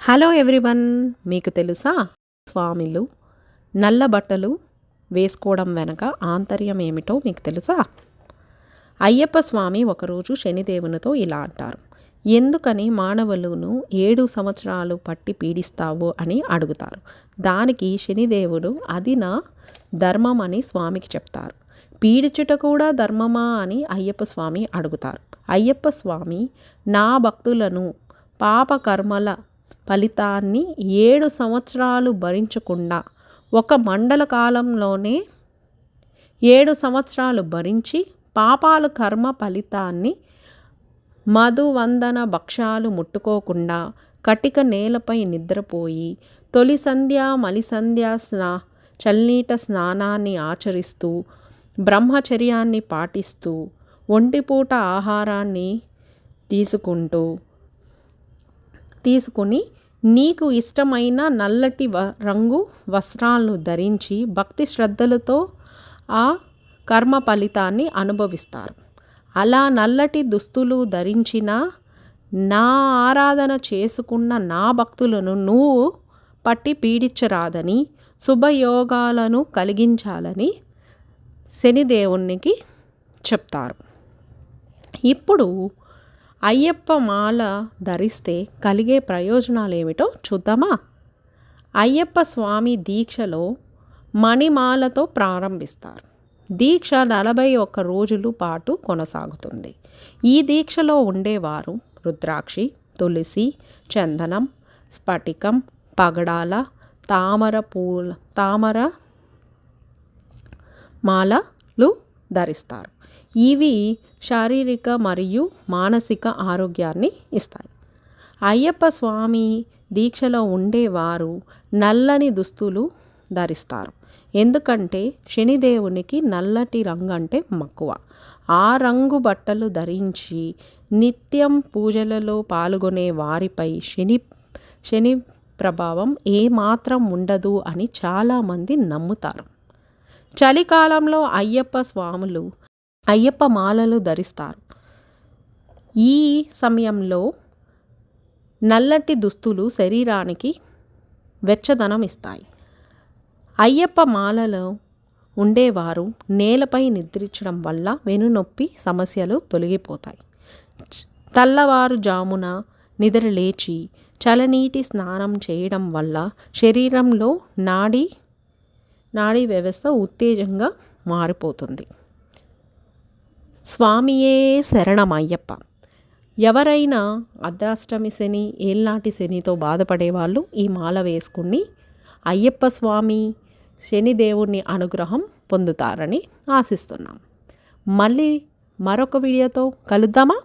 Hello everyone, మీకు తెలుసా స్వామిలు నల్ల బట్టలు వేసుకోవడం వెనక ఆంతర్యం ఏమిటో మీకు తెలుసా? అయ్యప్ప స్వామి ఒకరోజు శనిదేవునితో ఇలా అంటారు, ఎందుకని మానవులను 7 సంవత్సరాలు పట్టి పీడిస్తావు అని అడుగుతారు. దానికి శనిదేవుడు అది నా ధర్మం అని స్వామికి చెప్తారు. పీడించుట కూడా ధర్మమా అని అయ్యప్ప స్వామి అడుగుతారు. అయ్యప్ప స్వామి నా భక్తులను పాప కర్మల ఫలితాన్ని 7 సంవత్సరాలు భరించకుండా ఒక మండల కాలంలోనే 7 సంవత్సరాలు భరించి పాపాల కర్మ ఫలితాన్ని మధువందన భక్ష్యాలు ముట్టుకోకుండా కటిక నేలపై నిద్రపోయి తొలి సంధ్య మలి సంధ్య చల్నీట స్నానాన్ని ఆచరిస్తూ బ్రహ్మచర్యాన్ని పాటిస్తూ ఒంటిపూట ఆహారాన్ని తీసుకుని నీకు ఇష్టమైన నల్లటి రంగు వస్త్రాలను ధరించి భక్తి శ్రద్ధలతో ఆ కర్మ ఫలితాన్ని అనుభవిస్తారు. అలా నల్లటి దుస్తులు ధరించిన నా ఆరాధన చేసుకున్న నా భక్తులను నువ్వు పట్టి పీడించరాదని, శుభయోగాలను కలిగించాలని శనిదేవునికి చెప్తారు. ఇప్పుడు అయ్యప్ప మాల ధరిస్తే కలిగే ప్రయోజనాలు ఏమిటో చూద్దామా? అయ్యప్ప స్వామి దీక్షలో మణిమాలతో ప్రారంభిస్తారు. దీక్ష 41 రోజుల పాటు కొనసాగుతుంది. ఈ దీక్షలో ఉండేవారు రుద్రాక్షి, తులసి, చందనం, స్ఫటికం, పగడాల, తామర మాలలు ధరిస్తారు. ఇవి శారీరక మరియు మానసిక ఆరోగ్యాన్ని ఇస్తాయి. అయ్యప్ప స్వామి దీక్షలో ఉండేవారు నల్లని దుస్తులు ధరిస్తారు. ఎందుకంటే శనిదేవునికి నల్లటి రంగు అంటే మక్కువ. ఆ రంగు బట్టలు ధరించి నిత్యం పూజలలో పాల్గొనే వారిపై శని ప్రభావం ఏమాత్రం ఉండదు అని చాలామంది నమ్ముతారు. చలికాలంలో అయ్యప్ప మాలలు ధరిస్తారు. ఈ సమయంలో నల్లటి దుస్తులు శరీరానికి వెచ్చదనం ఇస్తాయి. అయ్యప్ప మాలలో ఉండేవారు నేలపై నిద్రించడం వల్ల వెన్నునొప్పి సమస్యలు తొలగిపోతాయి. తెల్లవారుజామున నిద్ర లేచి చల్లనీటి స్నానం చేయడం వల్ల శరీరంలో నాడీ వ్యవస్థ ఉత్తేజంగా మారిపోతుంది. స్వామియే శరణమయ్యప్ప. ఎవరైనా అర్ధాష్టమి శని, ఏళ్ళనాటి శనితో బాధపడేవాళ్ళు ఈ మాల వేసుకుని అయ్యప్ప స్వామి శనిదేవుని అనుగ్రహం పొందుతారని ఆశిస్తున్నాం. మళ్ళీ మరొక వీడియోతో కలుద్దామా?